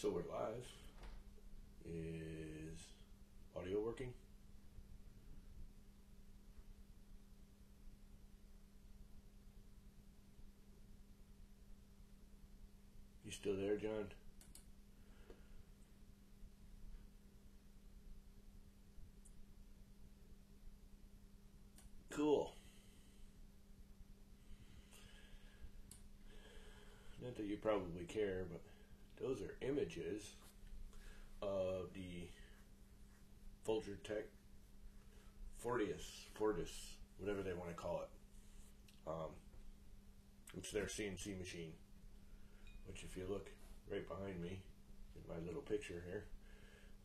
So we're live. Is audio working? You still there, John? Cool. Not that you probably care, but those are images of the Folgertech Fortis, whatever they want to call it. It's their CNC machine, which if you look right behind me in my little picture here,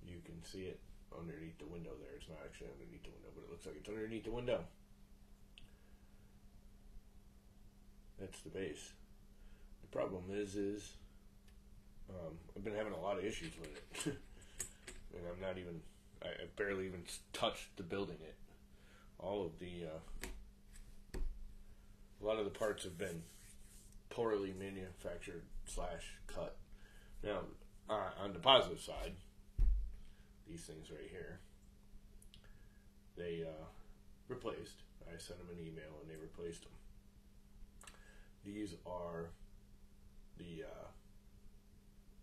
you can see it underneath the window there. It's not actually underneath the window, but it looks like it's underneath the window. That's the base. The problem is I've been having a lot of issues with it. And I barely even touched the building it. All of a lot of the parts have been poorly manufactured / cut. Now, on the positive side, these things right here, they replaced. I sent them an email and they replaced them. These are the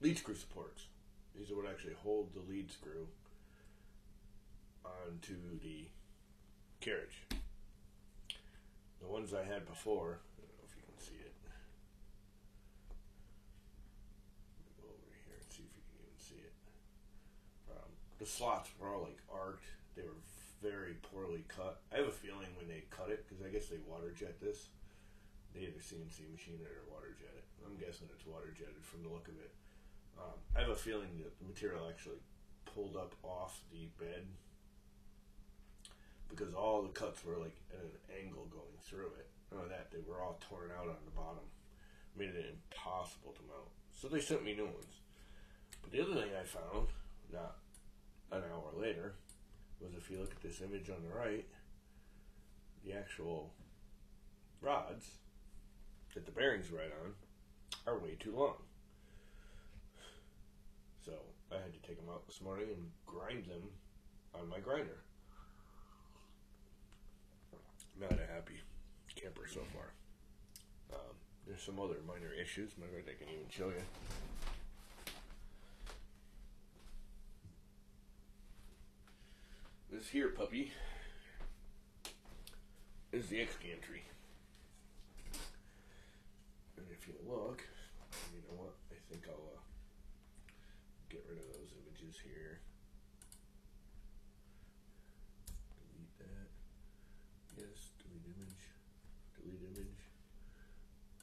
lead screw supports. These are what actually hold the lead screw onto the carriage. The ones I had before, I don't know if you can see it. Let me go over here and see if you can even see it. The slots were all like arced. They were very poorly cut. I have a feeling when they cut it, because I guess they water jet this, they either CNC machine it or water jet it. I'm guessing it's water jetted from the look of it. I have a feeling that the material actually pulled up off the bed because all the cuts were like at an angle going through it. None of that, they were all torn out on the bottom. Made it impossible to mount. So they sent me new ones. But the other thing I found, not an hour later, was if you look at this image on the right, the actual rods that the bearings ride on are way too long. So I had to take them out this morning and grind them on my grinder. Not a happy camper so far. There's some other minor issues. Maybe I can even show you. This here puppy is the X gantry. And if you look, you know what? I think I'll get rid of those images here. Delete that. Yes, delete image. Delete image.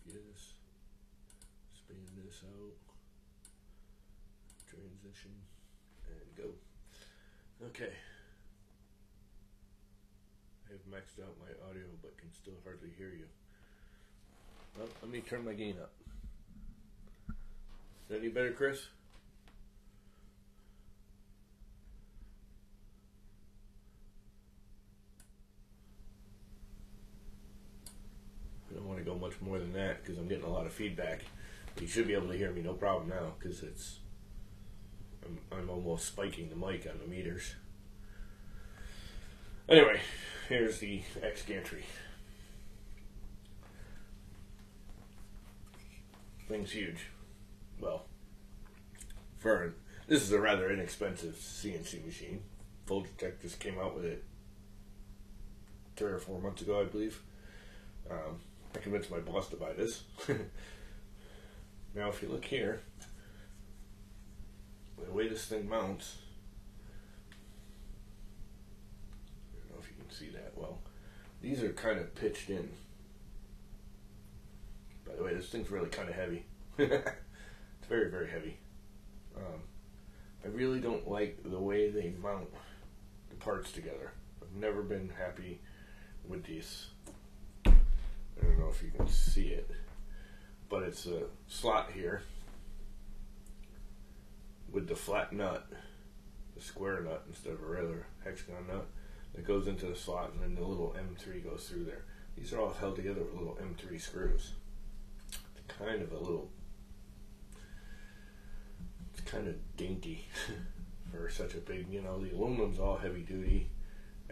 Yes. Span this out. Transition. And go. Okay. I have maxed out my audio but can still hardly hear you. Well, let me turn my gain up. Is that any better, Chris? I don't want to go much more than that because I'm getting a lot of feedback. You should be able to hear me no problem now because I'm almost spiking the mic on the meters. Anyway, here's the X gantry. Thing's huge. Well, this is a rather inexpensive CNC machine. Folgertech just came out with it 3 or 4 months ago, I believe. I convinced my boss to buy this. Now, if you look here, the way this thing mounts, I don't know if you can see that well. These are kind of pitched in. By the way, this thing's really kind of heavy. It's very, very heavy. I really don't like the way they mount the parts together. I've never been happy with these. I don't know if you can see it, but it's a slot here with the flat nut, the square nut instead of a regular hexagon nut that goes into the slot, and then the little M3 goes through there. These are all held together with little M3 screws. It's kind of kind of dainty for such a big, you know, the aluminum's all heavy duty.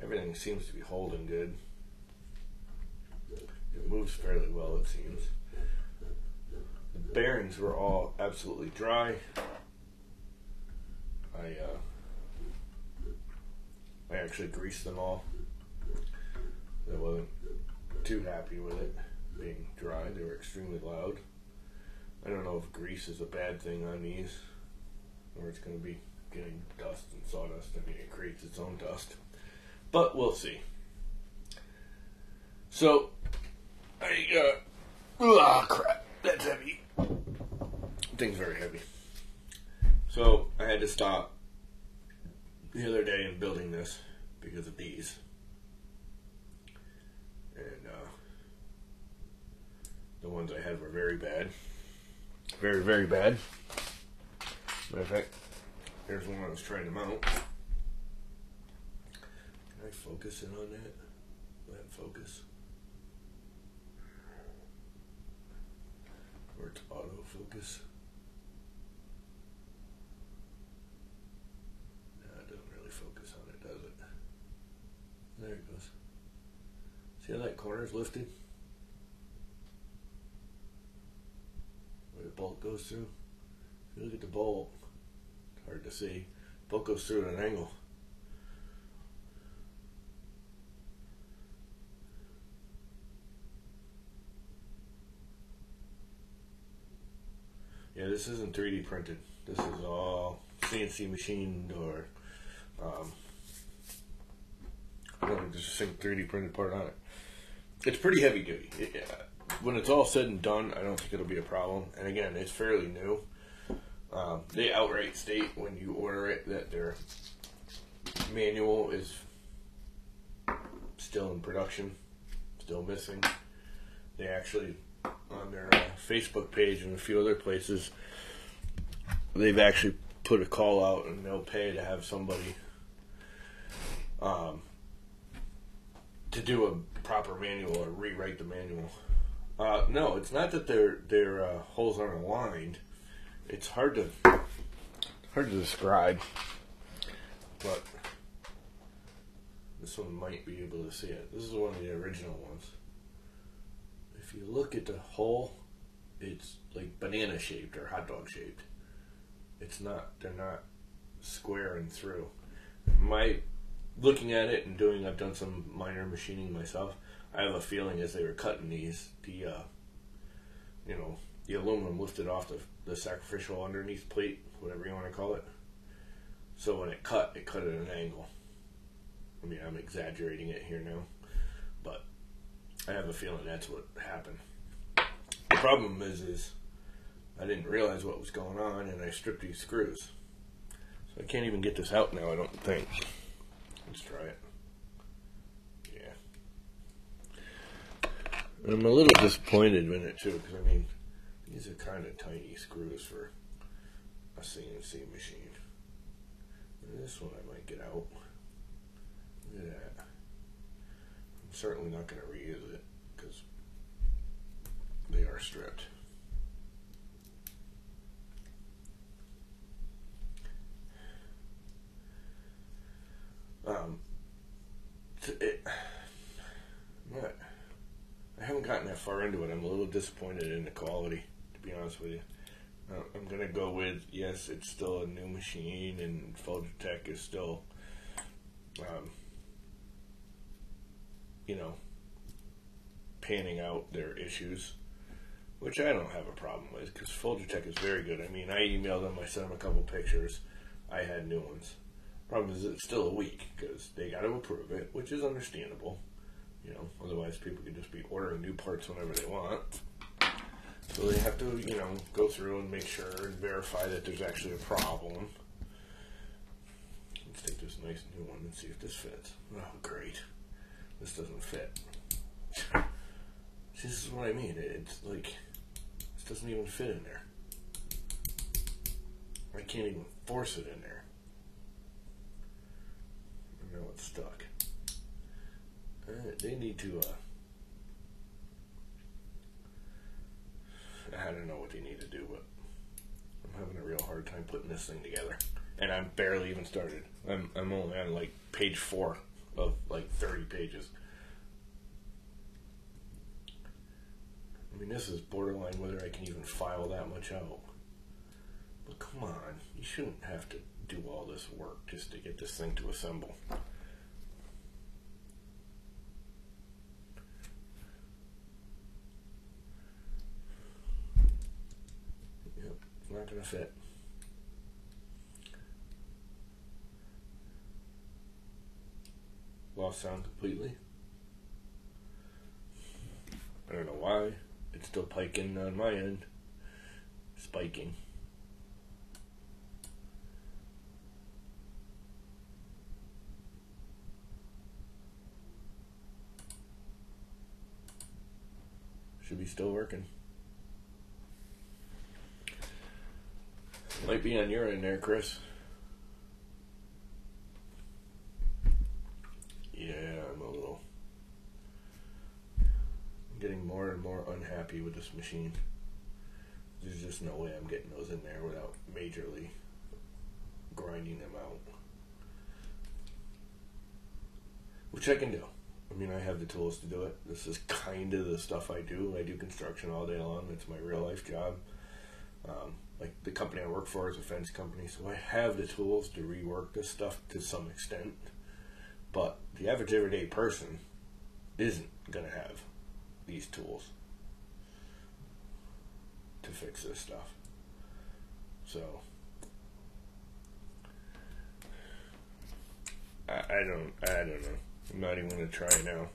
Everything seems to be holding good. It moves fairly well, it seems. The bearings were all absolutely dry. I actually greased them all. I wasn't too happy with it being dry. They were extremely loud. I don't know if grease is a bad thing on these, or it's going to be getting dust and sawdust. I mean, it creates its own dust, but we'll see. So, crap, that's heavy. Thing's very heavy. So, I had to stop the other day in building this because of these. And, the ones I had were very bad. Very, very bad. Matter of fact, here's one I was trying to mount. Can I focus in on that? Let it focus. Or it's autofocus. No, it doesn't really focus on it, does it? There it goes. See how that corner's lifted? Where the bolt goes through? If you look at the bolt, it's hard to see. Bolt goes through at an angle. Yeah, this isn't 3D printed. This is all CNC machined, or there's a single 3D printed part on it. It's pretty heavy duty. When it's all said and done, I don't think it'll be a problem. And again, it's fairly new. They outright state when you order it that their manual is still in production, still missing. They actually, on their Facebook page and a few other places, they've actually put a call out and they'll pay to have somebody to do a proper manual or rewrite the manual. No, it's not that their holes aren't aligned. It's hard to describe, but this one might be able to see it. This is one of the original ones. If you look at the hole, it's like banana shaped or hot dog shaped. It's not. They're not square and through. Looking at it and I've done some minor machining myself. I have a feeling as they were cutting these, the aluminum lifted off the sacrificial underneath plate, whatever you want to call it. So when it cut at an angle. I mean, I'm exaggerating it here now, but I have a feeling that's what happened. The problem is I didn't realize what was going on, and I stripped these screws. So I can't even get this out now, I don't think. Let's try it. Yeah. And I'm a little disappointed in it too, because I mean, these are kind of tiny screws for a CNC machine. And this one I might get out. Look at that. I'm certainly not going to reuse it because they are stripped. I haven't gotten that far into it. I'm a little disappointed in the quality, to be honest with you. I'm going to go with, yes, it's still a new machine, and Folgertech is still, panning out their issues, which I don't have a problem with, because Folgertech is very good. I mean, I emailed them, I sent them a couple pictures, I had new ones. Problem is it's still a week, because they got to approve it, which is understandable. Otherwise people could just be ordering new parts whenever they want. So they have to, go through and make sure and verify that there's actually a problem. Let's take this nice new one and see if this fits. Oh, great. This doesn't fit. This is what I mean. It's like, this doesn't even fit in there. I can't even force it in there. I know it's stuck. They need to, I don't know what they need to do, but I'm having a real hard hard time putting this thing together, and I'm barely even started. I'm only on like page 4 of like 30 pages. I mean, this is borderline whether I can even file that much out. But come on, you shouldn't have to do all this work just to get this thing to assemble. Yep, it's not gonna fit. Lost sound completely. I don't know why. It's still piking on my end. Spiking. Should be still working. Might be on your end there, Chris. Yeah, I'm getting more and more unhappy with this machine. There's just no way I'm getting those in there without majorly grinding them out. Which I can do. I mean, I have the tools to do it. This is kind of the stuff I do. I do construction all day long. It's my real life job. Like the company I work for is a fence company, so I have the tools to rework this stuff to some extent. But the average everyday person isn't going to have these tools to fix this stuff. So I don't know. I'm not even going to try now.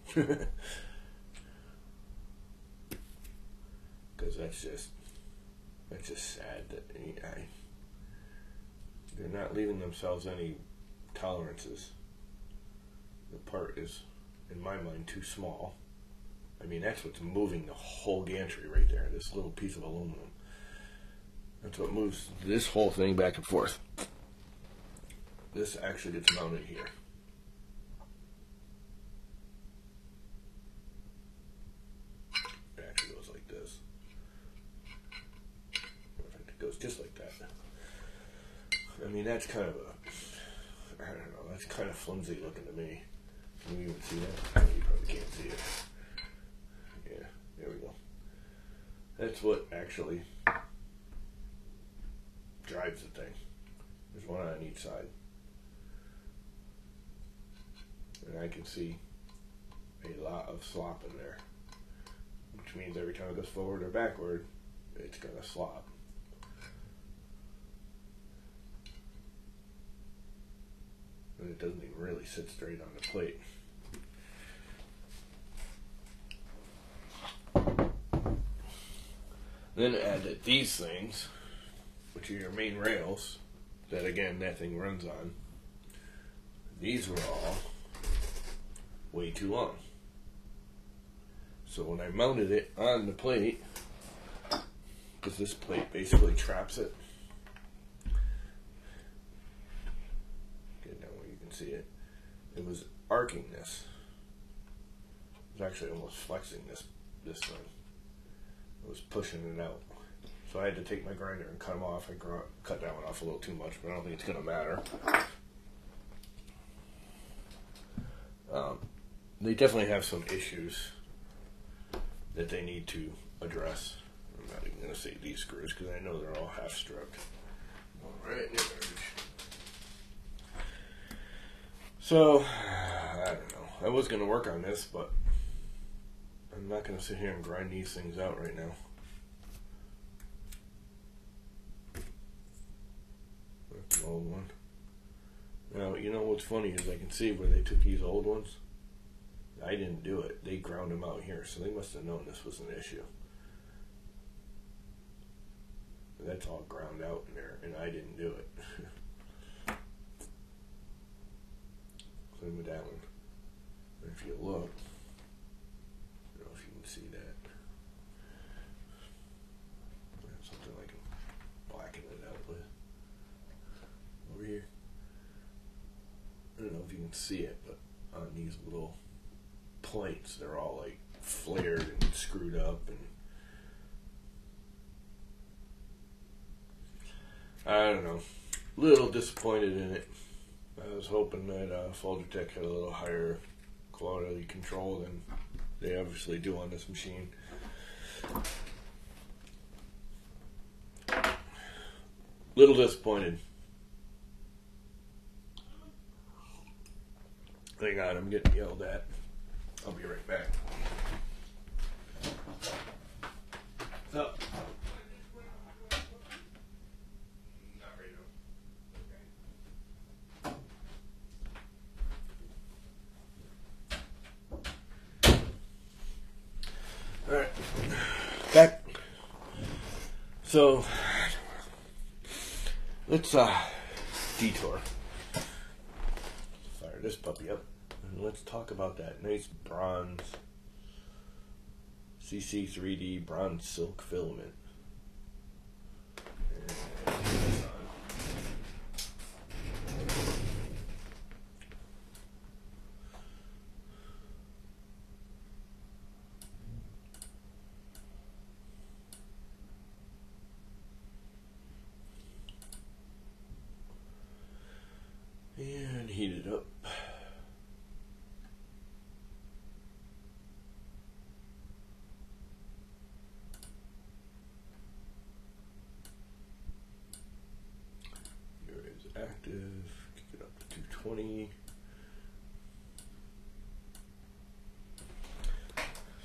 Because that's just sad that they're not leaving themselves any tolerances. The part is, in my mind, too small. I mean, that's what's moving the whole gantry right there, this little piece of aluminum. That's what moves this whole thing back and forth. This actually gets mounted here. It actually goes like this. In fact, it goes just like that. I mean, that's kind of a, I don't know, that's kind of flimsy looking to me. Can you even see that? You probably can't see it. Yeah, there we go. That's what actually drives the thing. There's one on each side. And I can see a lot of slop in there. Which means every time it goes forward or backward, it's going to slop. And it doesn't even really sit straight on the plate. Then add that these things, which are your main rails, that again that thing runs on, these were all way too long. So when I mounted it on the plate, because this plate basically traps it, get down where you can see it, it was arcing this. It was actually almost flexing this thing. It was pushing it out. So I had to take my grinder and cut them off. I cut that one off a little too much, but I don't think it's going to matter. They definitely have some issues that they need to address. I'm not even going to say these screws because I know they're all half stripped. All right, so, I don't know. I was going to work on this, but I'm not going to sit here and grind these things out right now. That's an old one. Now, you know what's funny is I can see where they took these old ones. I didn't do it. They ground them out here, so they must have known this was an issue. That's all ground out in there, and I didn't do it. Same with that one. And if you look, I don't know if you can see that. Something like blacken it out with. Over here. I don't know if you can see it, but on these little plates, they're all like flared and screwed up, and I don't know. A little disappointed in it. I was hoping that Folgertech had a little higher quality control than they obviously do on this machine. Little disappointed. Hang on, I'm getting yelled at. I'll be right back. What's up? Not right now. Okay. Alright. Back. So let's detour. Fire this puppy up. And let's talk about that nice bronze CC3D Bronze silk filament. And heat it up. Here is active. Kick it up to 220.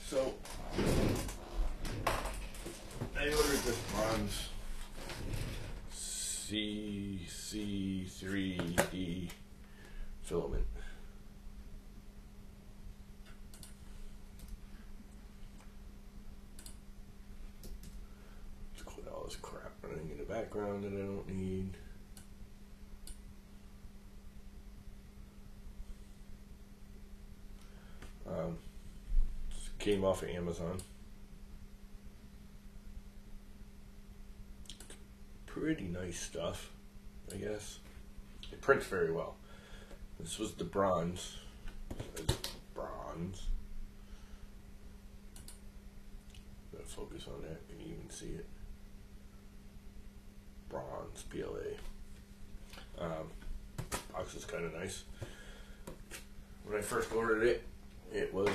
So I ordered this bronze CC3D filament. Let's quit all this crap running in the background that I don't need. This came off of Amazon. Pretty nice stuff, I guess. It prints very well. This was the bronze. Bronze. Gotta focus on that. Can you even see it? Bronze, PLA. Box is kind of nice. When I first ordered it, it was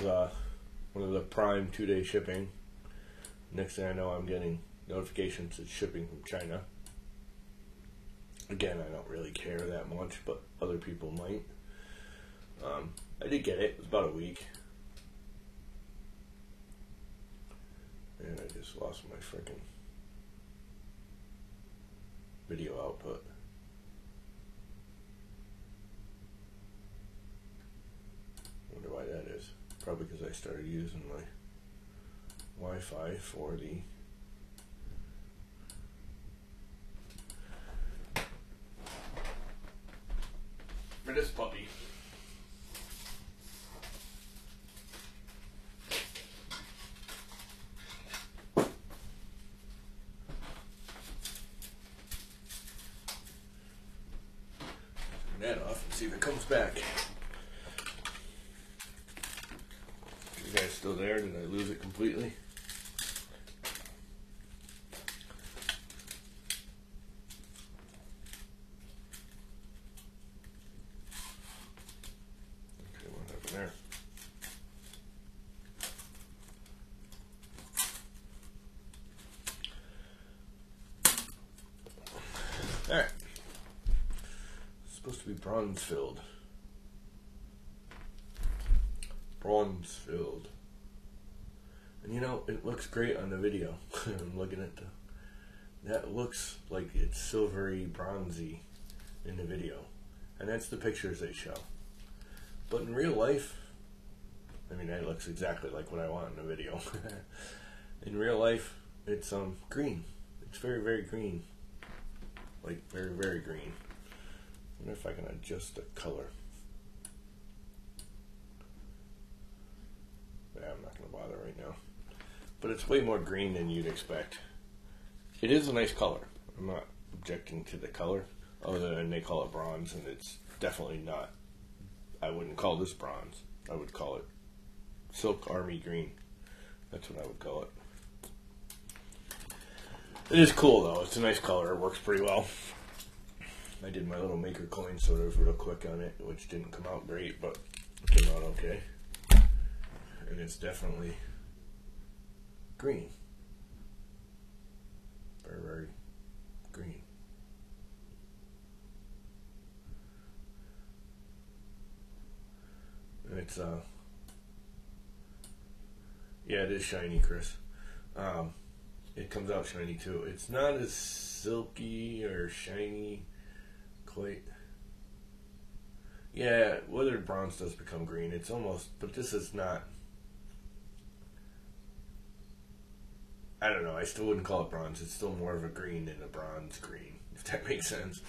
one of the Prime 2-day shipping. Next thing I know, I'm getting notifications it's shipping from China. Again, I don't really care that much, but other people might. I did get it. It was about a week. And I just lost my freaking video output. Wonder why that is. Probably because I started using my Wi-Fi for the this puppy. Turn that off and see if it comes back. You guys still there? Did I lose it completely? There. Alright. It's supposed to be bronze filled. Bronze filled. And you know, it looks great on the video. I'm looking at that looks like it's silvery bronzy in the video. And that's the pictures they show. But in real life, I mean, that looks exactly like what I want in the video. In real life, it's green. It's very, very green. Like, very, very green. I wonder if I can adjust the color. Yeah, I'm not going to bother right now. But it's way more green than you'd expect. It is a nice color. I'm not objecting to the color, other than they call it bronze, and it's definitely not. I wouldn't call this bronze. I would call it silk army green. That's what I would call it. It is cool though. It's a nice color. It works pretty well. I did my little maker coin sort of real quick on it, which didn't come out great, but it came out okay. And it's definitely green. Very, very green. And it's, yeah, it is shiny, Chris. It comes out shiny too. It's not as silky or shiny quite. Yeah, weathered bronze does become green. It's almost, but this is not. I don't know. I still wouldn't call it bronze. It's still more of a green than a bronze green, if that makes sense.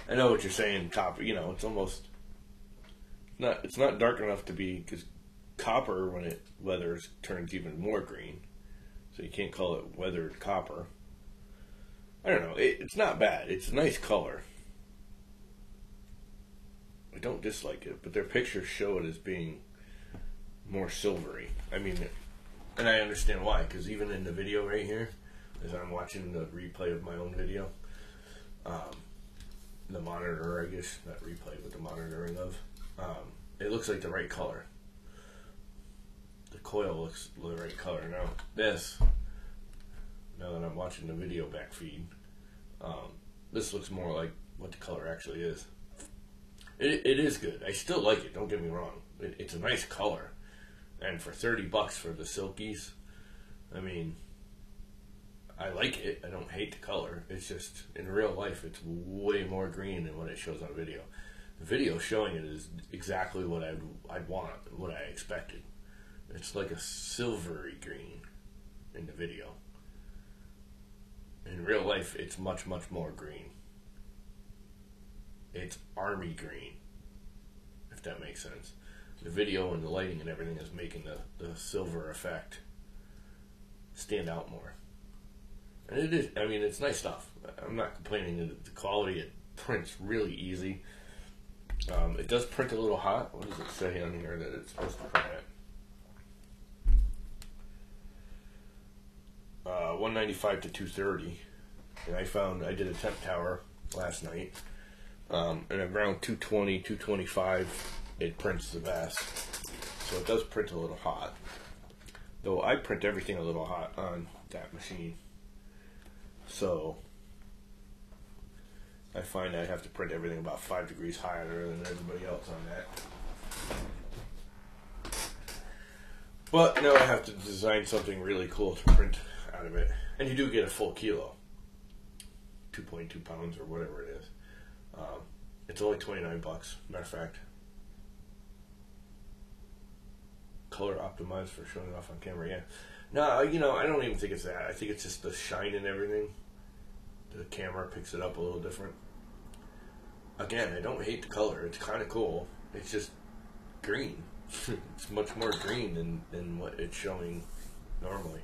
I know what you're saying. It's almost. It's not dark enough to be, because copper, when it weathers, turns even more green. So you can't call it weathered copper. I don't know. It's not bad. It's a nice color. I don't dislike it, but their pictures show it as being more silvery. I mean, and I understand why, because even in the video right here, as I'm watching the replay of my own video, the monitor, I guess, not replay, but the monitoring of, it looks like the right color. The coil looks the right color. Now that I'm watching the video back feed, this looks more like what the color actually is. It is good. I still like it, don't get me wrong. It's a nice color. And for $30 for the silkies, I mean, I like it. I don't hate the color. It's just, in real life, it's way more green than what it shows on video. The video showing it is exactly what I'd want, what I expected. It's like a silvery green in the video. In real life, it's much, much more green. It's army green, if that makes sense. The video and the lighting and everything is making the silver effect stand out more. And it is, I mean, it's nice stuff. I'm not complaining. The quality, it prints really easy. It does print a little hot. What does it say on here that it's supposed to print at? 195 to 230. And I did a temp tower last night. And around 220, 225, it prints the best. So it does print a little hot. Though I print everything a little hot on that machine. So I find I have to print everything about 5 degrees higher than everybody else on that. But now I have to design something really cool to print out of it. And you do get a full kilo. 2.2 pounds or whatever it is. It's only $29. Matter of fact, color optimized for showing it off on camera. Yeah. No, I don't even think it's that. I think it's just the shine and everything. The camera picks it up a little different. Again, I don't hate the color. It's kind of cool. It's just green. It's much more green than what it's showing normally.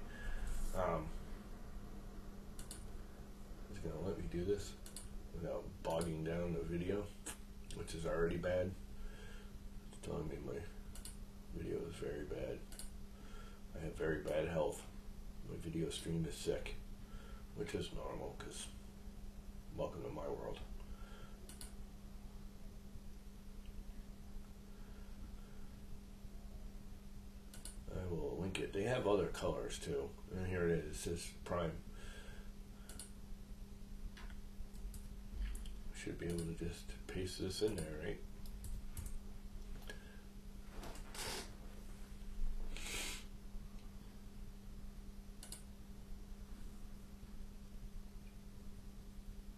It's gonna let me do this without bogging down the video, which is already bad. It's telling me my video is very bad. I have very bad health. My video stream is sick, which is normal because welcome to my world. I will link it. They have other colors too. And here it is. It says Prime. Should be able to just paste this in there, right?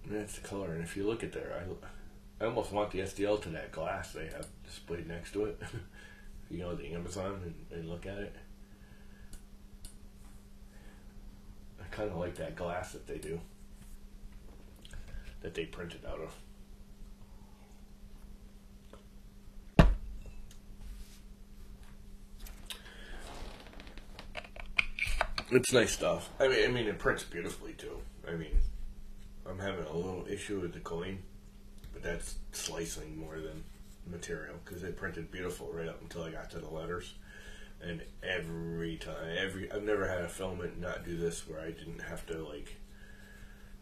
And that's the color. And if you look at there, I almost want the SDL to that glass they have displayed next to it. You know, the Amazon, and look at it. I kind of like that glass that they do, that they printed out of. It's nice stuff. I mean, it prints beautifully too. I mean, I'm having a little issue with the coin, but that's slicing more than material, because it printed beautiful right up until I got to the letters. And every time, I've never had a filament not do this where I didn't have to, like,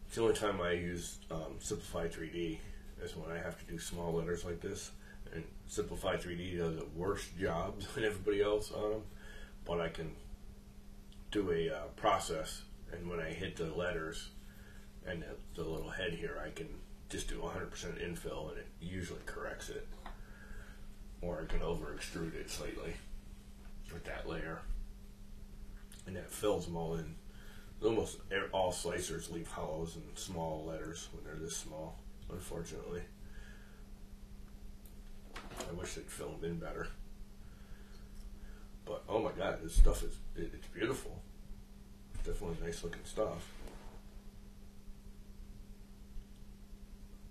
it's the only time I used Simplify 3D, is when I have to do small letters like this. And Simplify 3D does a worse job than everybody else on them, but I can do a process, and when I hit the letters and the little head here, I can just do 100% infill, and it usually corrects it. Or I can over extrude it slightly with that layer, and that fills them all in. Almost all slicers leave hollows and small letters when they're this small, unfortunately. I wish they'd fill them in better. But oh my god, this stuff is, it's beautiful. It's definitely nice looking stuff.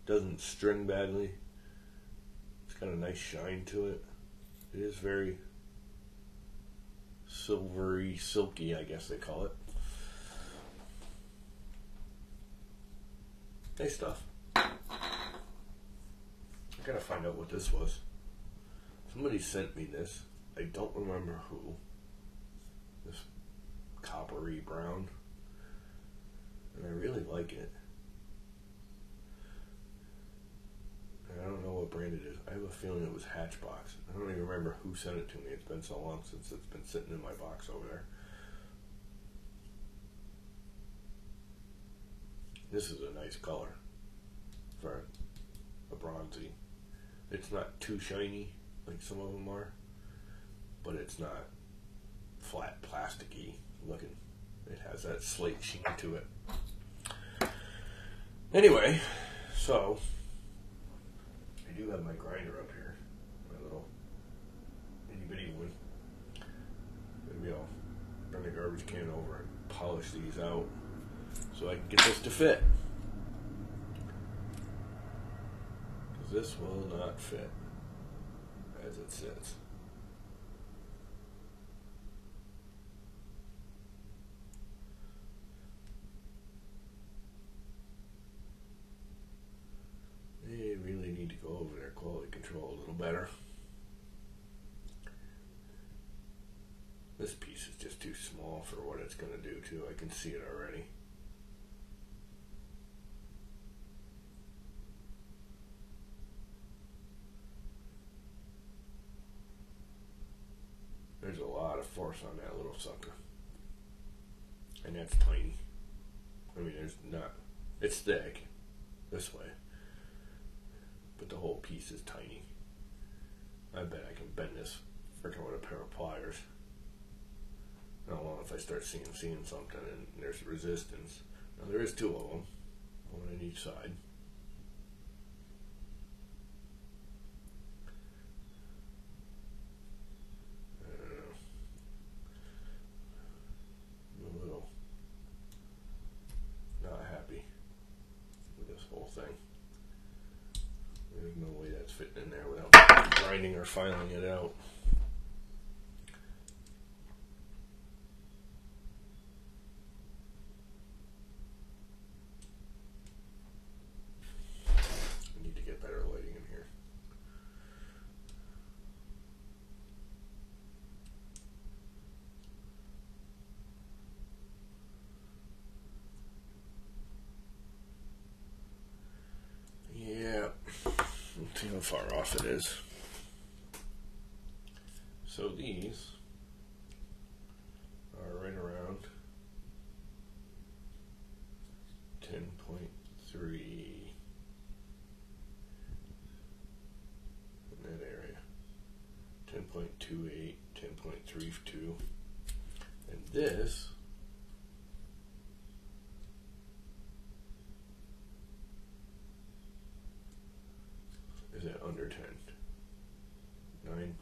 Doesn't string badly. It's got a nice shine to it. It is very silvery, silky, I guess they call it. Nice stuff. I gotta find out what this was. Somebody sent me this. I don't remember who. This coppery brown. And I really like it. And I don't know what brand it is. I have a feeling it was Hatchbox. I don't even remember who sent it to me. It's been so long since it's been sitting in my box over there. This is a nice color for a bronzy. It's not too shiny like some of them are, but it's not flat plasticky looking. It has that slate sheen to it. Anyway, so I do have my grinder up here, my little itty bitty one. Maybe I'll bring the garbage can over and polish these out so I can get this to fit. Because this will not fit as it sits. They really need to go over their quality control a little better. This piece is just too small for what it's going to do too. I can see it already. There's a lot of force on that little sucker. And that's tiny. I mean, there's not, it's thick this way, but the whole piece is tiny. I bet I can bend this freaking with a pair of pliers. I don't know if I start seeing something and there's resistance. Now there is two of them, one on each side. Thing. There's no way that's fitting in there without grinding or filing it out. I need to get better lighting in here. See how far off it is. So these are right around 10.3 in that area. 10.28, 10.32, and this is at under 10, 9.99.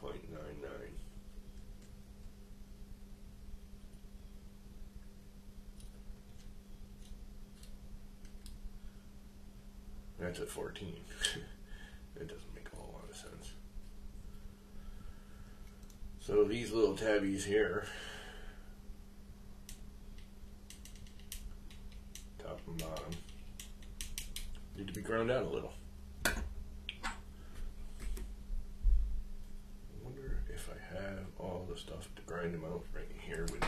That's at 14. It doesn't make a whole lot of sense. So these little tabbies here, top and bottom, need to be ground out a little. Have all the stuff to grind them out right here with me.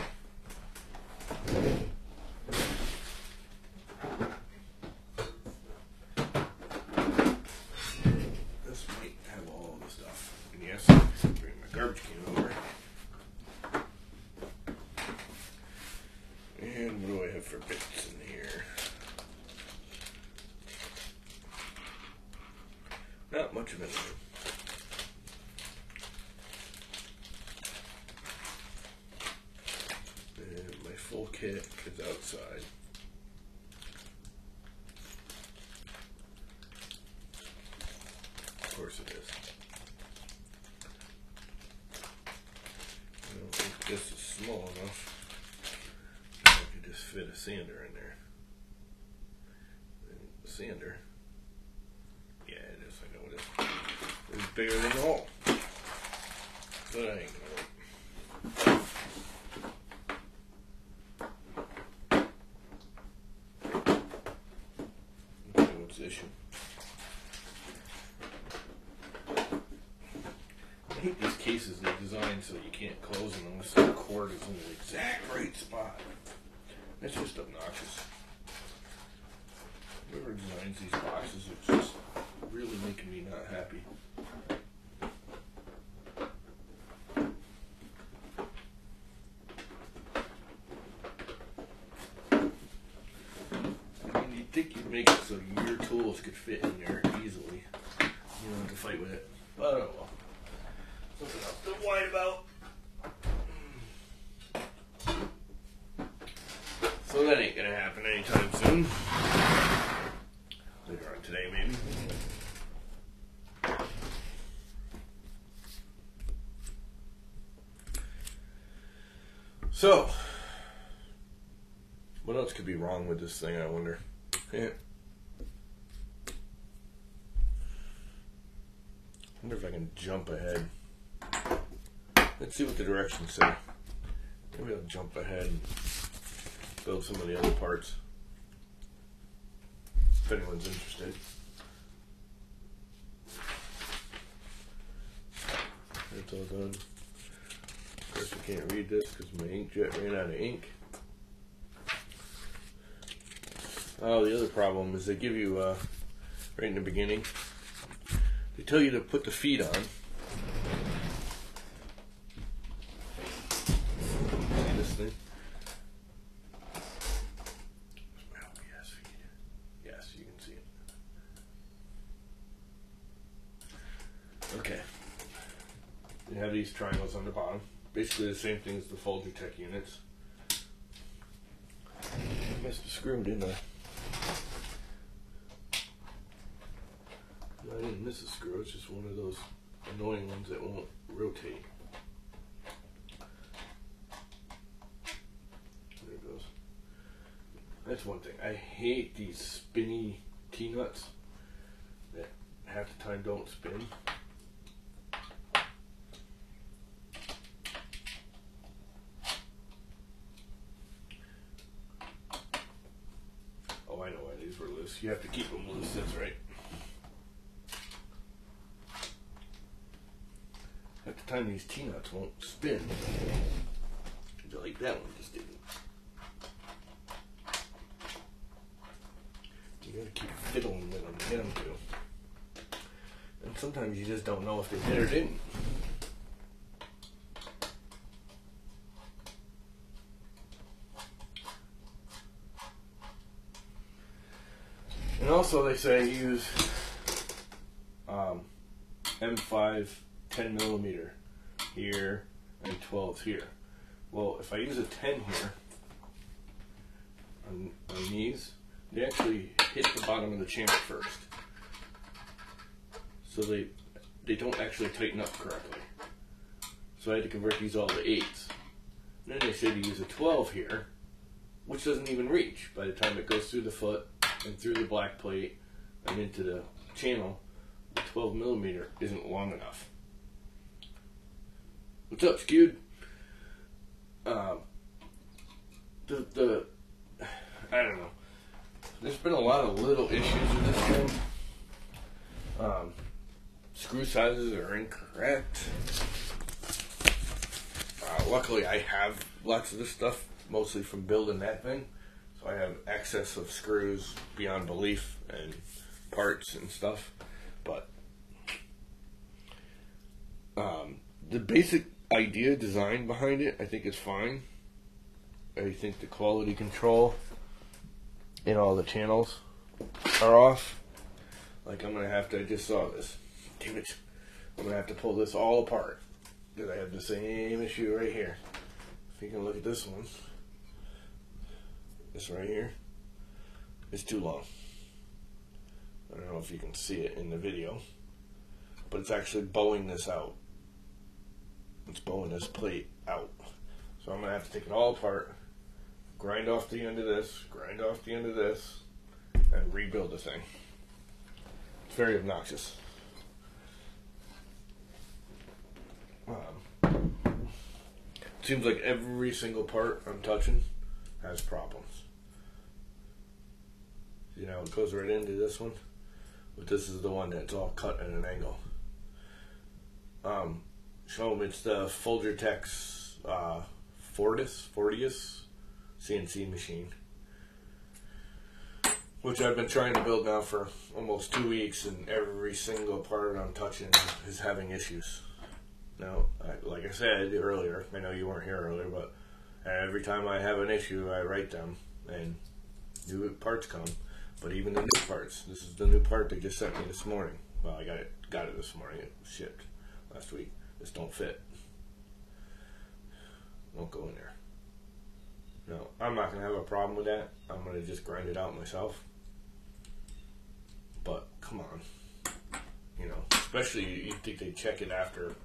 have for bits in here? Not much of anything. And my full kit is outside. Of course it is. I don't think this is small enough. I could just fit a sander in there. And the sander, yeah, it is. I know it is. It's bigger than the hole. But I ain't gonna work. Okay, what's the issue? I hate these cases they're designed so you can't close them unless the cord is in the exact right spot. That's just obnoxious. Whoever designs these boxes is just really making me not happy. I mean, you'd think you'd make it so your tools could fit in there easily. You don't have to fight with it. But oh well. Something else to whine about. So that ain't gonna happen anytime soon. Later on today, maybe. So, what else could be wrong with this thing, I wonder? Yeah. I wonder if I can jump ahead. Let's see what the directions say. Maybe I'll jump ahead and build some of the other parts. If anyone's interested. That's all done. Of course I can't read this because my inkjet ran out of ink. Oh, the other problem is they give you, right in the beginning, they tell you to put the feet on. See this thing? Where's my LPS feed? Yes, you can see it. Okay. They have these triangles on the bottom. Basically the same thing as the Folgertech units. I missed a screw, didn't I? No, I didn't miss a screw, it's just one of those annoying ones that won't rotate. There it goes. That's one thing. I hate these spinny T-nuts that half the time don't spin. Oh, I know why these were loose. You have to keep them loose, that's right. At the time, these T-nuts won't spin. Like that one just didn't. You gotta keep fiddling with them to get them to. And sometimes you just don't know if they did or didn't. And also they say use M5 10mm here and 12 here. Well, if I use a 10 here on these, they actually hit the bottom of the channel first. So they don't actually tighten up correctly. So I had to convert these all to 8s. And then they say to use a 12 here, which doesn't even reach. By the time it goes through the foot and through the black plate and into the channel, the 12mm isn't long enough. What's up, Skewed? I don't know. There's been a lot of little issues with this thing. Screw sizes are incorrect. Luckily, I have lots of this stuff, mostly from building that thing. So I have excess of screws beyond belief and parts and stuff. But the basic idea, design behind it, I think is fine. I think the quality control and all the channels are off. Like I'm gonna have to, I just saw this. Damn it. I'm gonna have to pull this all apart. Because I have the same issue right here. If you can look at this one. This right here. It's too long. I don't know if you can see it in the video. But it's actually bowing this out. It's bowing this plate out. So I'm gonna have to take it all apart. Grind off the end of this. Grind off the end of this. And rebuild the thing. It's very obnoxious. Seems like every single part I'm touching has problems. You know, it goes right into this one, but this is the one that's all cut at an angle. Show them it's the Folgertech Fortis CNC machine, which I've been trying to build now for almost 2 weeks, and every single part I'm touching is having issues. Now, like I said earlier, I know you weren't here earlier, but every time I have an issue, I write them, and new parts come. But even the new parts, this is the new part they just sent me this morning. Well, I got it this morning. It was shipped last week. This don't fit. Won't go in there. No, I'm not gonna have a problem with that. I'm gonna just grind it out myself. But come on, you know, especially you think they check it after.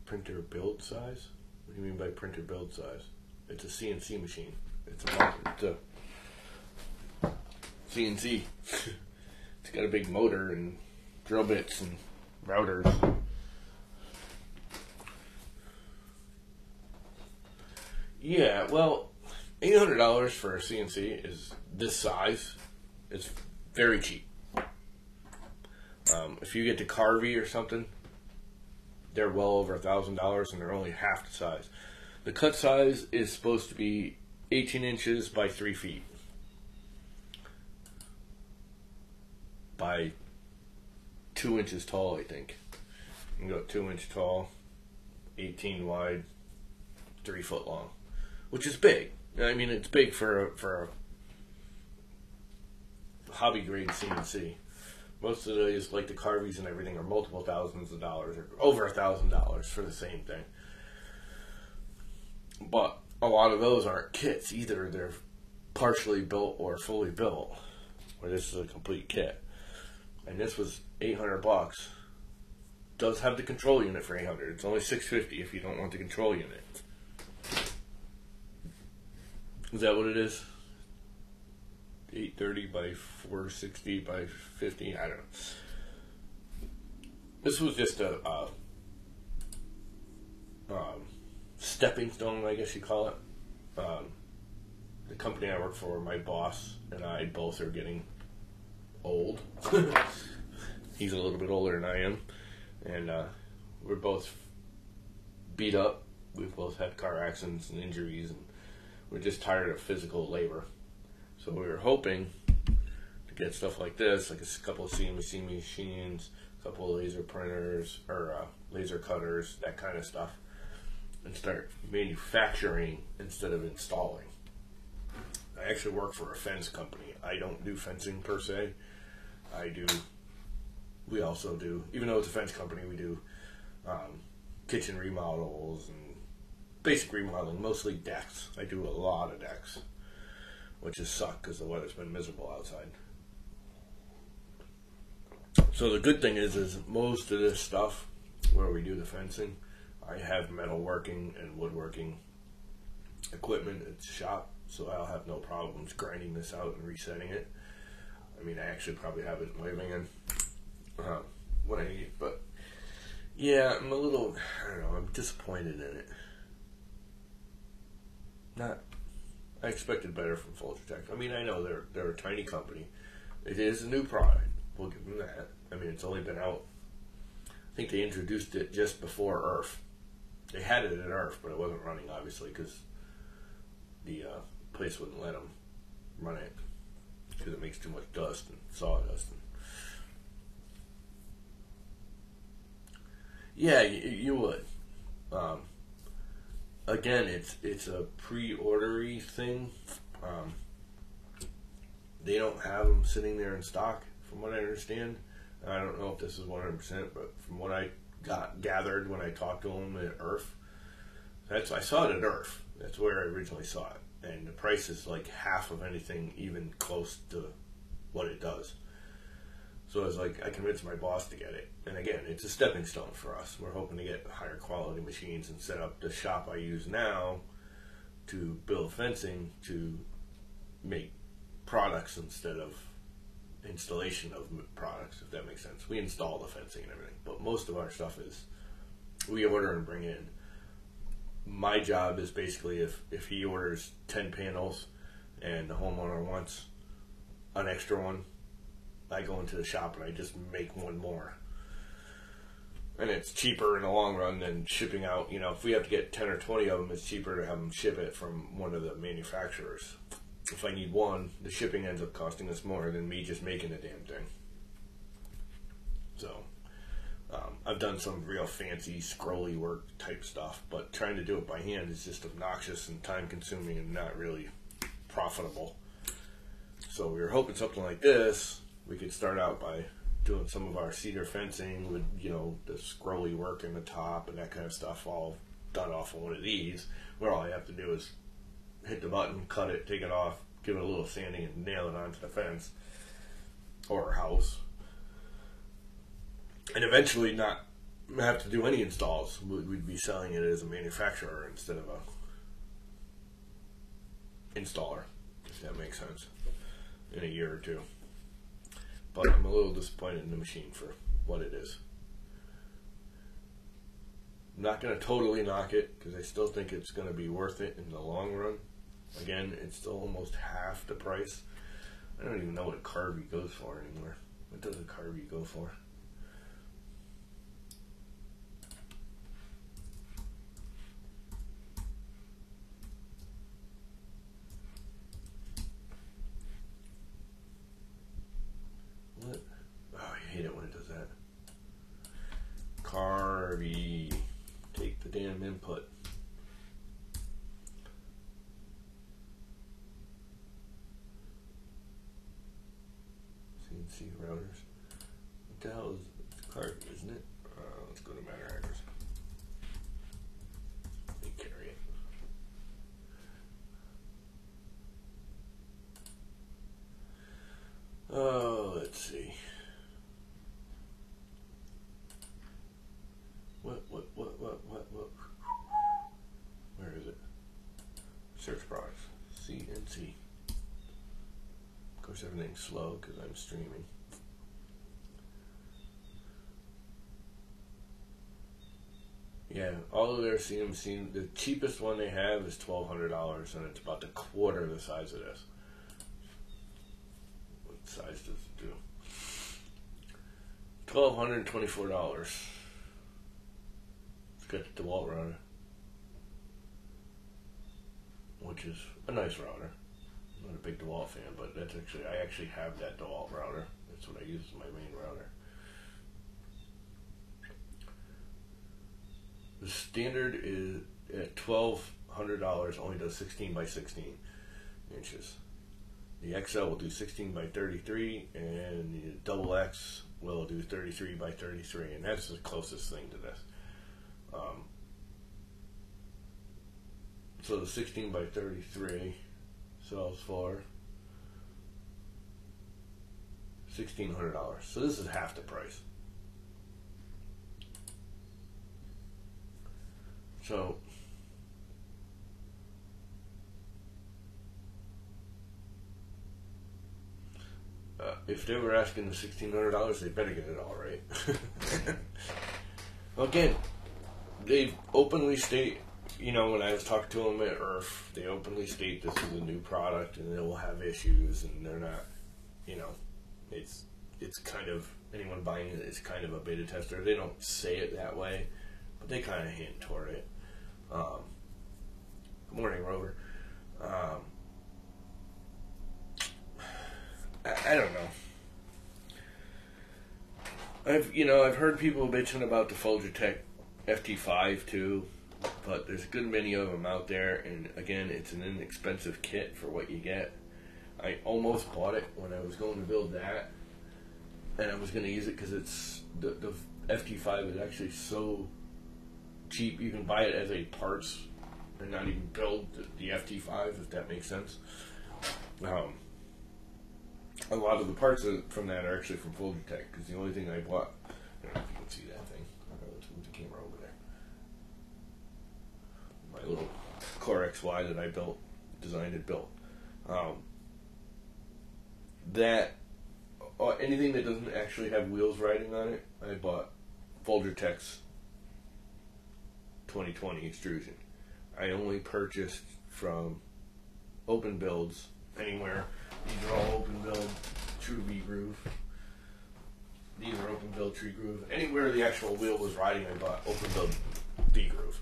Printer build size? What do you mean by printer build size? It's a CNC machine. It's a CNC. It's got a big motor and drill bits and routers. Yeah, well, $800 for a CNC is this size. It's very cheap. If you get the Carvey or something, they're well over $1,000 and they're only half the size. The cut size is supposed to be 18 inches by 3 feet. By 2 inches tall, I think. You can go 2 inch tall, 18 wide, 3 foot long. Which is big. I mean, it's big for a hobby grade CNC. Most of these, like the Carveys and everything, are multiple thousands of dollars, or over $1,000 for the same thing. But a lot of those aren't kits either. They're partially built or fully built, where this is a complete kit. And this was $800. Does have the control unit for $800. It's only $650 if you don't want the control unit. Is that what it is? 830 by 460 by 50. I don't know. This was just a stepping stone, I guess you call it. The company I work for, my boss and I both are getting old. He's a little bit older than I am, and we're both beat up. We've both had car accidents and injuries, and we're just tired of physical labor. So we were hoping to get stuff like this, like a couple of CNC machines, a couple of laser printers, or laser cutters, that kind of stuff, and start manufacturing instead of installing. I actually work for a fence company. I don't do fencing per se. We also do, even though it's a fence company, we do kitchen remodels and basic remodeling, mostly decks. I do a lot of decks, which has sucked because the weather's been miserable outside. So the good thing is most of this stuff where we do the fencing, I have metalworking and woodworking equipment at the shop, so I'll have no problems grinding this out and resetting it. I mean, I actually probably have it in my van when I need it, but yeah, I'm a little, I don't know, I'm disappointed in it. I expected better from Folgertech. I mean, I know they're a tiny company. It is a new product. We'll give them that. I mean, it's only been out. I think they introduced it just before EARTH. They had it at EARTH, but it wasn't running, obviously, because the place wouldn't let them run it because it makes too much dust and sawdust. Yeah, you would. again, it's a pre-ordery thing. They don't have them sitting there in stock, from what I understand. I don't know if this is 100%, but from what I gathered when I talked to them at Earth, I saw it at Earth. That's where I originally saw it, and the price is like half of anything even close to what it does. So I was like, I convinced my boss to get it. And again, it's a stepping stone for us. We're hoping to get higher quality machines and set up the shop I use now to build fencing to make products instead of installation of products, if that makes sense. We install the fencing and everything, but most of our stuff is we order and bring in. My job is basically if he orders 10 panels and the homeowner wants an extra one, I go into the shop and I just make one more. And it's cheaper in the long run than shipping out. You know, if we have to get 10 or 20 of them, it's cheaper to have them ship it from one of the manufacturers. If I need one, the shipping ends up costing us more than me just making the damn thing. So, I've done some real fancy scrolly work type stuff, but trying to do it by hand is just obnoxious and time consuming and not really profitable. So we were hoping something like this, we could start out by doing some of our cedar fencing with, you know, the scrolly work in the top and that kind of stuff all done off of one of these, where all I have to do is hit the button, cut it, take it off, give it a little sanding and nail it onto the fence or house. And eventually not have to do any installs. We'd be selling it as a manufacturer instead of a installer, if that makes sense, in a year or two. But I'm a little disappointed in the machine for what it is. I'm not going to totally knock it because I still think it's going to be worth it in the long run. Again, it's still almost half the price. I don't even know what a Carvey goes for anymore. What does a Carvey go for? What? Oh, I hate it when it does that. Carvey. Take the damn input. CNC routers. What the hell is it's Carvey, isn't it? Let's go to matter hackers. Let me carry it. Oh, let's see. What? Where is it? Search products. CNC. Of course, everything's slow because I'm streaming. Yeah, all of their CNC, the cheapest one they have is $1,200, and it's about the quarter the size of this. What size does it do? $1,224. It's got the DeWalt router, which is a nice router. I'm not a big DeWalt fan, but that's I actually have that DeWalt router. That's what I use as my main router. The standard is at $1,200, only does 16 by 16 inches. The XL will do 16 by 33, and the double X will do 33 by 33, and that's the closest thing to this. So the 16 by 33 sells for $1,600. So this is half the price. So if they were asking the $1,600, they better get it all right. Again, they openly state, you know, when I was talking to them at Earth, they openly state this is a new product and it will have issues, and they're not, you know, it's kind of, anyone buying it is kind of a beta tester. They don't say it that way, but they kind of hint toward it. Good morning, Rover. I don't know. I've heard people bitching about the Folgertech FT5 too, but there's a good many of them out there, and again, it's an inexpensive kit for what you get. I almost bought it when I was going to build that, and I was going to use it because it's the FT5 is actually so cheap. You can buy it as a parts and not even build the FT5, if that makes sense. A lot of the parts from that are actually from Folgertech, because the only thing I bought, I don't know if you can see that thing. Let's move the camera over there. My little Core XY that I built, designed and built. Anything that doesn't actually have wheels riding on it, I bought Folgertech's 2020 extrusion. I only purchased from open builds anywhere. These are all open build, true V groove. These are open build, true groove. Anywhere the actual wheel was riding, I bought open build V groove.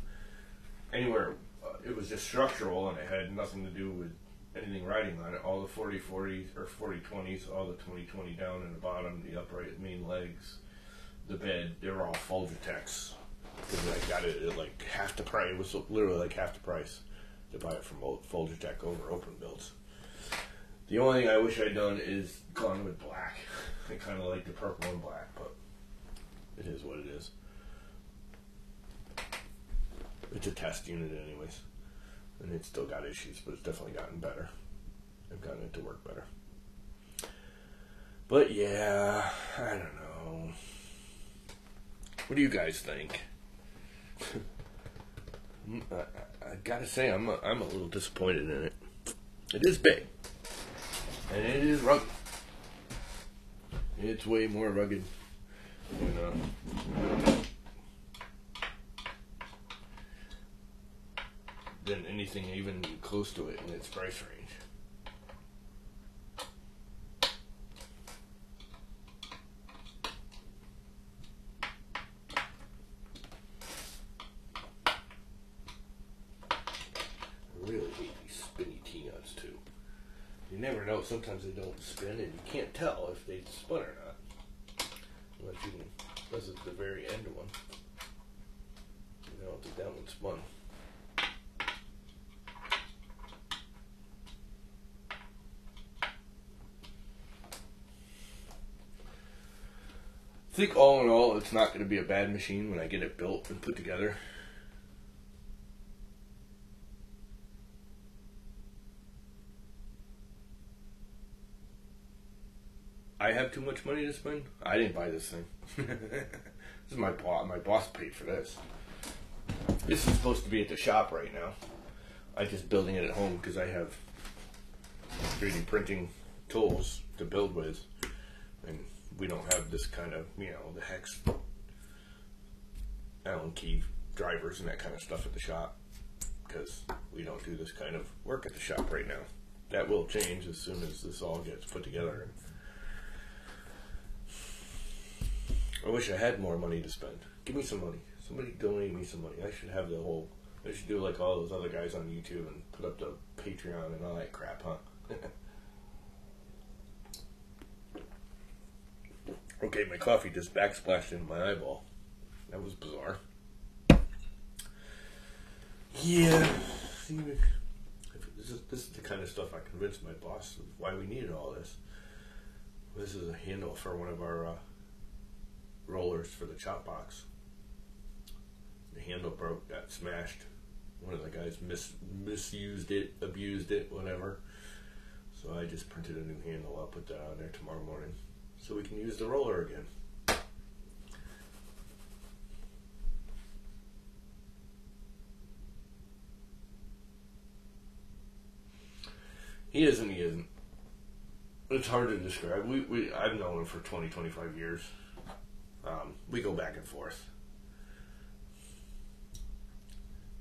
Anywhere it was just structural and it had nothing to do with anything riding on it. All the 40/40s or 40/20s, all the 20/20 down in the bottom, the upright main legs, the bed, they were all Folgertechs. Because I got it at like half the price. It was literally like half the price to buy it from Folgertech over open builds. The only thing I wish I'd done is gone with black. I kind of like the purple and black, but it is what it is. It's a test unit anyways. And it's still got issues, but it's definitely gotten better. I've gotten it to work better. But yeah, I don't know. What do you guys think? I gotta say, I'm a little disappointed in it. It is big. And it is rugged. It's way more rugged than anything even close to it in its price range. I really hate these spinny T-nuts too. You never know, sometimes they don't spin and you can't tell if they spun or not. Unless you can, unless it's the very end one. You don't think that one spun. I think all in all, it's not going to be a bad machine when I get it built and put together. I have too much money to spend. I didn't buy this thing. This is my boss. My boss paid for this. This is supposed to be at the shop right now. I'm just building it at home because I have 3D printing tools to build with, and we don't have this kind of, you know, the hex Allen key drivers and that kind of stuff at the shop, because we don't do this kind of work at the shop right now. That will change as soon as this all gets put together. I wish I had more money to spend. Give me some money. Somebody donate me some money. I should have the whole, I should do like all those other guys on YouTube and put up the Patreon and all that crap, huh? Okay, my coffee just backsplashed into my eyeball. That was bizarre. Yeah. This is the kind of stuff I convinced my boss of why we needed all this. This is a handle for one of our rollers for the chop box. The handle broke, got smashed. One of the guys misused it, abused it, whatever. So I just printed a new handle. I'll put that on there tomorrow morning so we can use the roller again. He is and he isn't. It's hard to describe. I've known him for 20, 25 years. We go back and forth.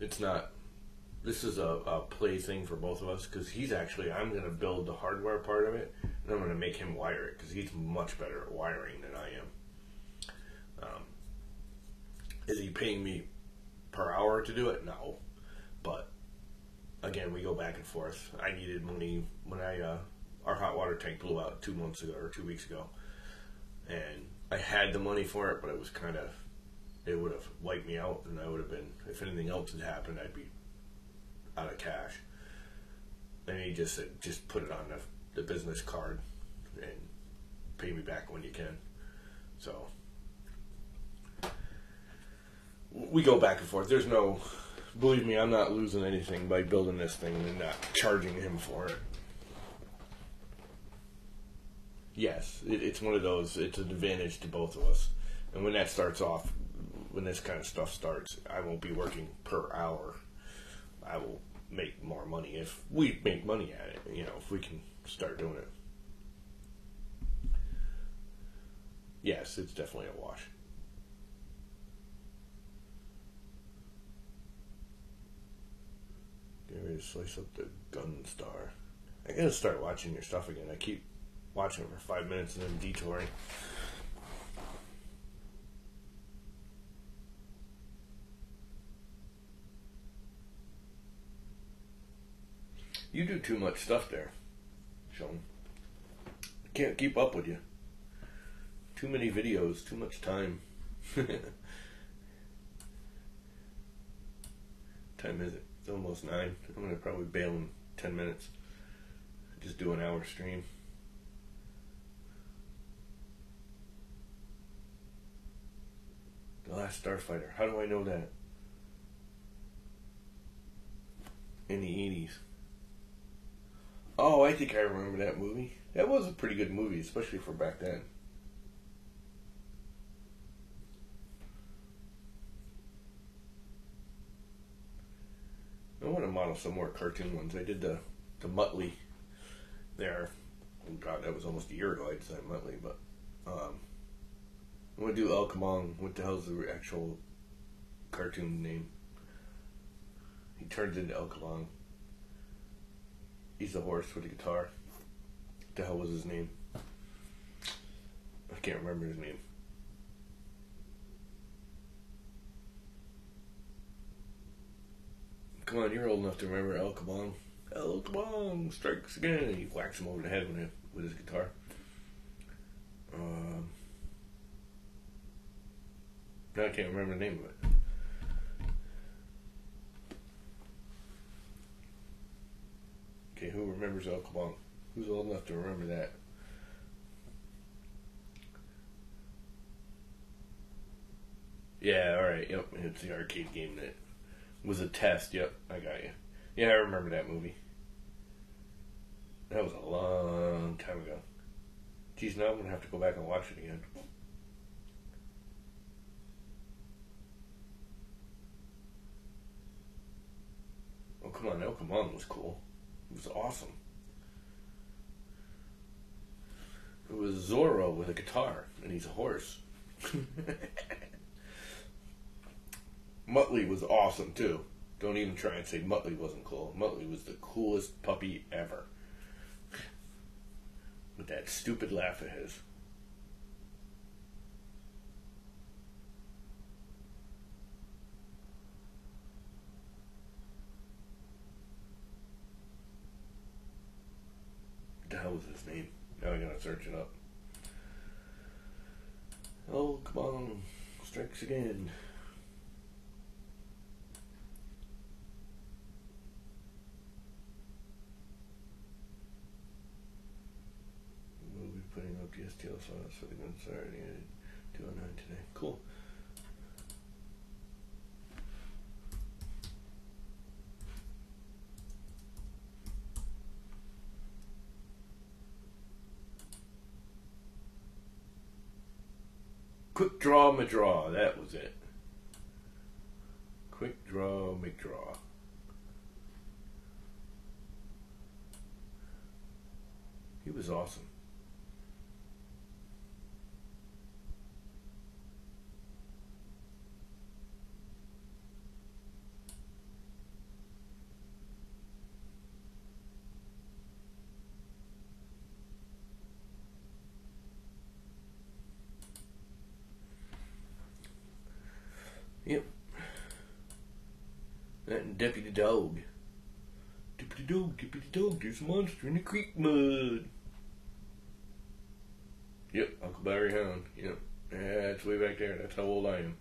It's not, this is a play thing for both of us, because he's actually, I'm going to build the hardware part of it, and I'm going to make him wire it, because he's much better at wiring than I am. Is he paying me per hour to do it? No. But, again, we go back and forth. I needed money when our hot water tank blew out 2 months ago, or 2 weeks ago, and I had the money for it, but it was kind of it would have wiped me out, and I would have been, if anything else had happened, I'd be out of cash. And he just said, just put it on the business card and pay me back when you can. So we go back and forth. There's no, believe me, I'm not losing anything by building this thing and not charging him for it. Yes, it's one of those, it's an advantage to both of us. And when that starts off, when this kind of stuff starts, I won't be working per hour. I will make more money if we make money at it, you know, if we can start doing it. Yes, it's definitely a wash. Get ready to slice up the gun star. I gotta start watching your stuff again. I keep watching it for 5 minutes and then detouring. You do too much stuff there, Sean. I can't keep up with you. Too many videos, too much time. Time is it? It's almost 9. I'm gonna probably bail in 10 minutes. Just do an hour stream. The Last Starfighter. How do I know that? In the 80s. Oh, I think I remember that movie. That was a pretty good movie, especially for back then. I want to model some more cartoon ones. I did the Muttley there. Oh God, that was almost a year ago I designed Muttley, but I'm going to do El Kamong. What the hell's the actual cartoon name? He turns into El Kamong. He's the horse with the guitar. What the hell was his name? I can't remember his name. Come on, you're old enough to remember El Kamong. El Kamong strikes again. And he whacks him over the head with his guitar. Now I can't remember the name of it. Okay, who remembers El Kamong? Who's old enough to remember that? Yeah, alright, yep. It's the arcade game that was a test. Yep, I got you. Yeah, I remember that movie. That was a long time ago. Geez, now I'm going to have to go back and watch it again. Oh, come on, El Kamong was cool. It was awesome. It was Zorro with a guitar, and he's a horse. Muttley was awesome, too. Don't even try and say Muttley wasn't cool. Muttley was the coolest puppy ever. With that stupid laugh of his. What the hell was his name? Now I gotta search it up. Oh, come on. Strikes again. We'll be putting up the STL files for the gun Saturday at 209 today. Cool. Quick draw, McDraw. That was it. Quick draw, McDraw. He was awesome. Yep. That and Deputy Dog. Deputy Dog, there's a monster in the creek mud. Yep, Uncle Barry Hound. Yep. Yeah, it's way back there. That's how old I am.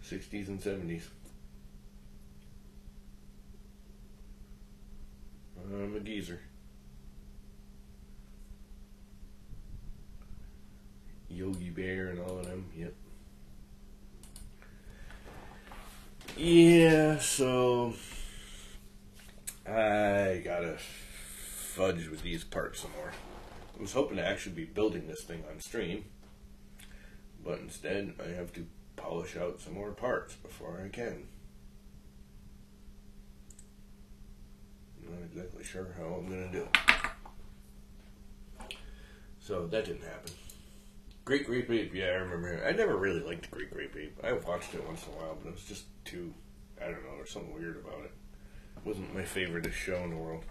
60s and 70s. I'm a geezer. Yogi Bear and all of them, yep. Yeah, so I gotta fudge with these parts some more. I was hoping to actually be building this thing on stream, but instead I have to polish out some more parts before I can. I'm not exactly sure how I'm gonna do it. So that didn't happen. Great Grape Ape, yeah, I remember. I never really liked Great Grape Ape. I watched it once in a while, but it was just too, I don't know, there's something weird about it. It wasn't my favorite show in the world.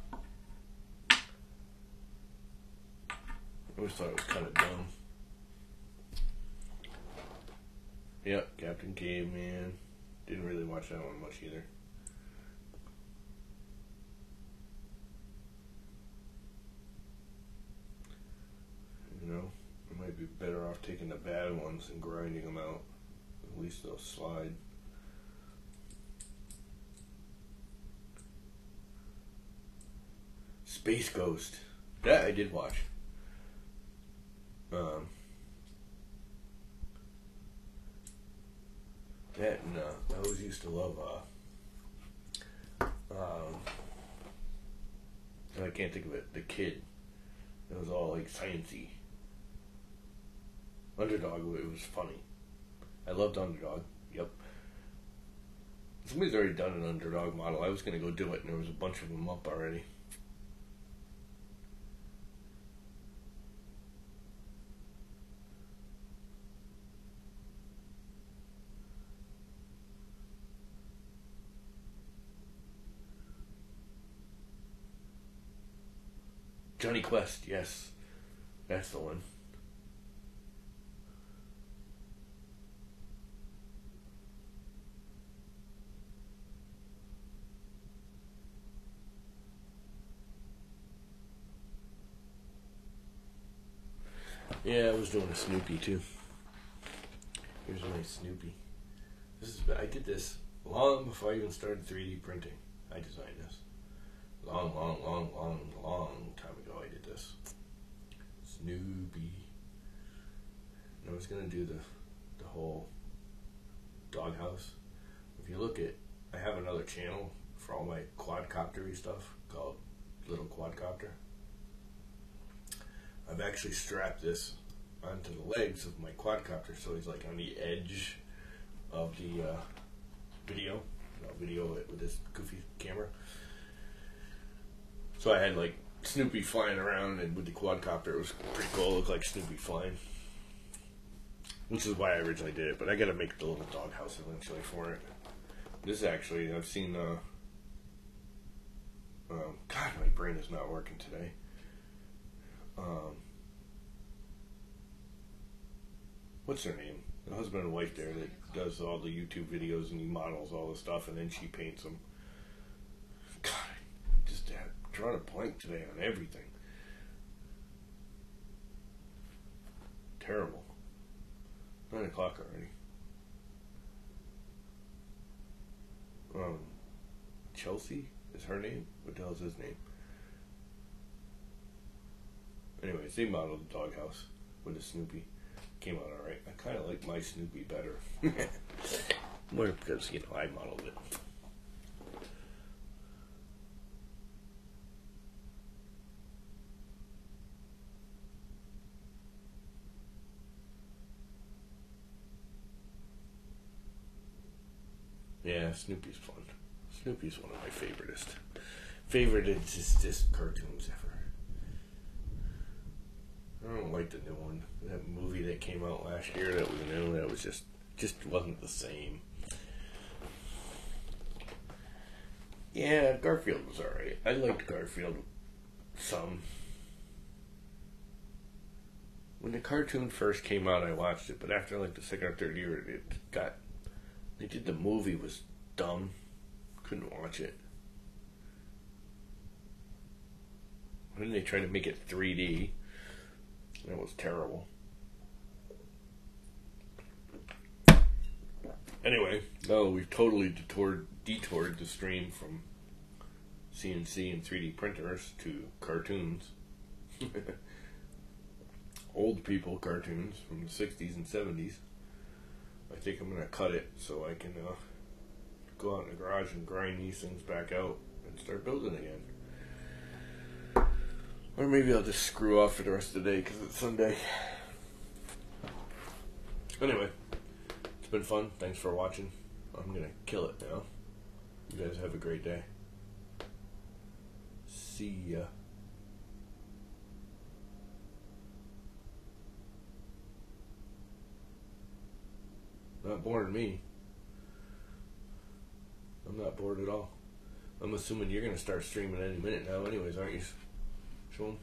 I always thought it was kind of dumb. Yep, Captain Caveman. Didn't really watch that one much either. You know, I might be better off taking the bad ones and grinding them out. At least they'll slide. Space Ghost. That I did watch. That and I always used to love I can't think of it, The Kid. It was all like sciencey. Underdog, it was funny. I loved Underdog, yep. Somebody's already done an Underdog model. I was going to go do it, and there was a bunch of them up already. Johnny Quest, yes. That's the one. Yeah, I was doing a Snoopy too. Here's my Snoopy. I did this long before I even started 3D printing. I designed this. Long time ago I did this. Snoopy. And I was gonna do the whole doghouse. If you look at, I have another channel for all my quadcoptery stuff called Little Quadcopter. I've actually strapped this onto the legs of my quadcopter, so he's like on the edge of the video. I'll video it with this goofy camera. So I had like Snoopy flying around, and with the quadcopter it was pretty cool. It looked like Snoopy flying, which is why I originally did it. But I gotta make the little doghouse eventually for it. This is actually, I've seen God, my brain is not working today. What's her name? The husband and wife there that does all the YouTube videos, and he models all the stuff and then she paints them. God, I just have drawn a blank today on everything. Terrible. 9 o'clock already. Chelsea is her name? What the hell is his name? Anyways, they modeled the doghouse with a Snoopy. Came out alright. I kind of like my Snoopy better. More because, you know, I modeled it. Yeah, Snoopy's fun. Snoopy's one of my favoriteest cartoons ever. I don't like the new one. That movie that came out last year that was new, that was just wasn't the same. Yeah, Garfield was alright. I liked Garfield some. When the cartoon first came out, I watched it, but after like the second or third year, they did the movie was dumb. Couldn't watch it. When did they try to make it 3D? That was terrible. Anyway, no, we've totally detoured the stream from CNC and 3D printers to cartoons. Old people cartoons from the 60s and 70s. I think I'm going to cut it so I can go out in the garage and grind these things back out and start building again. Or maybe I'll just screw off for the rest of the day because it's Sunday. Anyway, it's been fun. Thanks for watching. I'm going to kill it now. You guys have a great day. See ya. Not boring me. I'm not bored at all. I'm assuming you're going to start streaming any minute now anyways, aren't you? Show 'em.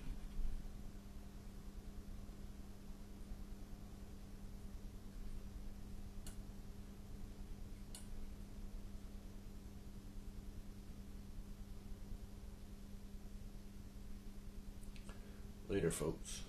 Later, folks.